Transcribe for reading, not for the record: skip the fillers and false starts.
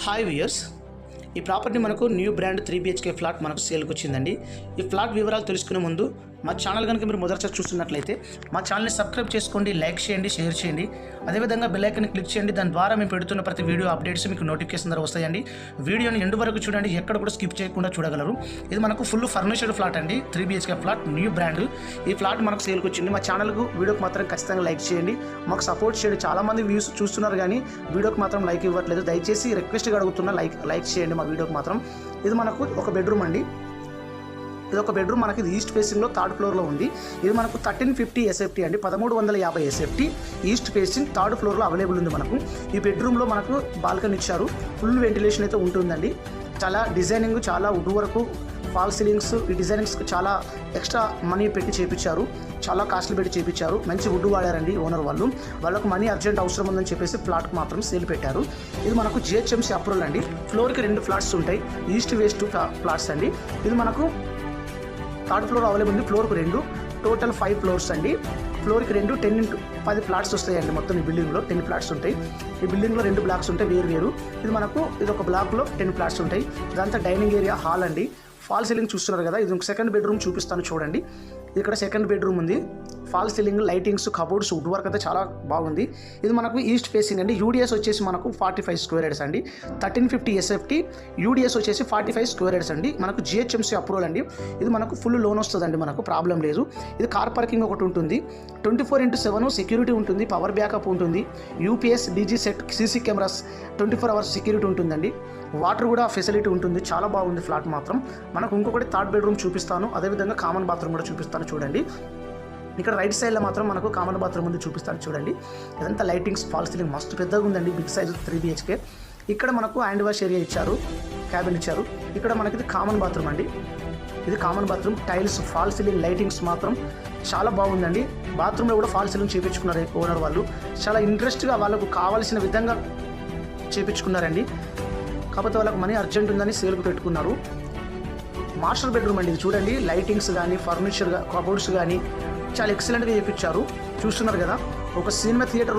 Hi viewers, ఈ property మనకు new brand 3 BHK flat మనకు సేల్కి వచ్చిందండి. ఈ ఫ్లాట్ వివరాలు తెలుసుకునే ముందు మా ఛానల్ కనుక మీరు మొదటిసారి చూస్తున్నట్లయితే మా ఛానల్ని సబ్స్క్రైబ్ చేసుకోండి, లైక్ చేయండి, షేర్ చేయండి. అదేవిధంగా బెల్ ఐకాన్ని క్లిక్ చేయండి. దాని ద్వారా మేము పెడుతున్న ప్రతి వీడియో అప్డేట్స్ మీకు నోటిఫికేషన్ ద్వారా వస్తాయండి. వీడియోని ఎండ్ వరకు చూడండి, ఎక్కడ కూడా స్కిప్ చేయకుండా చూడగలరు. ఇది మనకు ఫుల్ ఫర్నిచర్డ్ ఫ్లాట్ అండి, 3 BHK ఫ్లాట్, న్యూ బ్రాండ్. ఈ ఫ్లాట్ మనకు సేల్కి వచ్చింది. మా ఛానల్కు వీడియోకి మాత్రం ఖచ్చితంగా లైక్ చేయండి, మాకు సపోర్ట్ చేయండి. చాలామంది వ్యూస్ చూస్తున్నారు కానీ వీడియోకి మాత్రం లైక్ ఇవ్వట్లేదు. దయచేసి రిక్వెస్ట్గా అడుగుతున్నా, లైక్ చేయండి మా వీడియోకి మాత్రం. ఇది మనకు ఒక బెడ్రూమ్ అండి. ఇది ఒక బెడ్రూమ్ మనకి ఈస్ట్ ఫేసింగ్లో థర్డ్ ఫ్లోర్లో ఉంది. ఇది మనకు 1350 SFT అండి, 1350 SFT ఈస్ట్ ఫేసింగ్ థర్డ్ ఫ్లోర్లో అవైలబుల్ ఉంది మనకు. ఈ బెడ్రూమ్లో మనకు బాల్కనీ ఇచ్చారు, ఫుల్ వెంటిలేషన్ అయితే ఉంటుందండి. చాలా డిజైనింగ్, చాలా వుడ్ వరకు, ఫాల్ సీలింగ్స్, ఈ డిజైనింగ్స్కి చాలా ఎక్స్ట్రా మనీ పెట్టి చేయించారు, చాలా కాస్ట్లీ పెట్టి చేయించారు. మంచి వుడ్ వాడారండి ఓనర్ వాళ్ళు. వాళ్ళకు మనీ అర్జెంట్ అవసరం ఉందని చెప్పేసి ఫ్లాట్కి మాత్రం సేల్ పెట్టారు. ఇది మనకు GHMC అప్రూవల్ అండి. ఫ్లోర్కి 2 ఫ్లాట్స్ ఉంటాయి, ఈస్ట్ వెస్ట్ ఫ్లాట్స్ అండి. ఇది మనకు థర్డ్ ఫ్లోర్ అవైలబుల్ ఉంది, ఫ్లోర్కు 2, టోటల్ 5 ఫ్లోర్స్ అండి. ఫ్లోర్కి 2, 10 ఫ్లాట్స్ వస్తాయండి. మొత్తం ఈ బిల్డింగ్లో 10 ఫ్లాట్స్ ఉంటాయి. ఈ బిల్డింగ్లో 2 బ్లాక్స్ ఉంటాయి వేరు. ఇది ఒక బ్లాక్లో 10 ఫ్లాట్స్ ఉంటాయి. ఇదంతా డైనింగ్ ఏరియా, హాల్ అండి. ఫాల్ సీలింగ్ చూస్తున్నారు కదా, ఇది ఒక సెకండ్ బెడ్రూమ్ చూపిస్తాను చూడండి. ఇక్కడ సెకండ్ బెడ్రూమ్ ఉంది. Fall ceiling, lightings, cupboards, wood work అయితే చాలా బాగుంది. ఇది మనకు ఈస్ట్ ఫేసింగ్ అండి. యూడిఎస్ వచ్చేసి మనకు 45 స్క్వేర్ యార్డ్స్ అండి. 1350 SFT, యూడిఎస్ వచ్చేసి 45 స్క్వేర్ యార్డ్స్ అండి. మనకు GHMC అప్రూవల్ అండి. ఇది మనకు ఫుల్ లోన్ వస్తుందండి, మనకు ప్రాబ్లం లేదు. ఇది కార్ పార్కింగ్ ఒకటి ఉంటుంది, 24/7 సెక్యూరిటీ ఉంటుంది, పవర్ బ్యాకప్ ఉంటుంది, UPS, DG set, CC cameras, 24 hours security ఉంటుందండి. వాటర్ కూడా ఫెసిలిటీ ఉంటుంది. చాలా బాగుంది ఫ్లాట్ మాత్రం. మనకు ఇంకొకటి థర్డ్ బెడ్రూమ్ చూపిస్తాను, అదేవిధంగా కామన్ బాత్రూమ్ కూడా చూపిస్తాను చూడండి. ఇక్కడ రైట్ సైడ్లో మాత్రం మనకు కామన్ బాత్రూమ్ ఉంది, చూపిస్తాను చూడండి. ఇదంతా లైటింగ్స్, ఫాల్ సీలింగ్ మస్తు పెద్దగా ఉందండి, బిగ్ సైజ్ 3 BHK. ఇక్కడ మనకు హ్యాండ్ వాష్ ఏరియా ఇచ్చారు, క్యాబిన్ ఇచ్చారు. ఇక్కడ మనకి ఇది కామన్ బాత్రూమ్ అండి. ఇది common bathroom, tiles, fall ceiling, lightings మాత్రం చాలా బాగుందండి. బాత్రూంలో కూడా ఫాల్ సీలింగ్ చేయించుకున్నారు ఓనర్ వాళ్ళు. చాలా ఇంట్రెస్ట్గా వాళ్ళకు కావాల్సిన విధంగా చేయించుకున్నారండి. కాకపోతే వాళ్ళకు మనీ అర్జెంట్ ఉందని సేల్కి పెట్టుకున్నారు. మాస్టర్ బెడ్రూమ్ అండి ఇది చూడండి. లైటింగ్స్ కానీ, ఫర్నిచర్, కబోర్డ్స్ కానీ చాలా ఎక్సలెంట్గా చేయించారు. చూస్తున్నారు కదా, ఒక సినిమా థియేటర్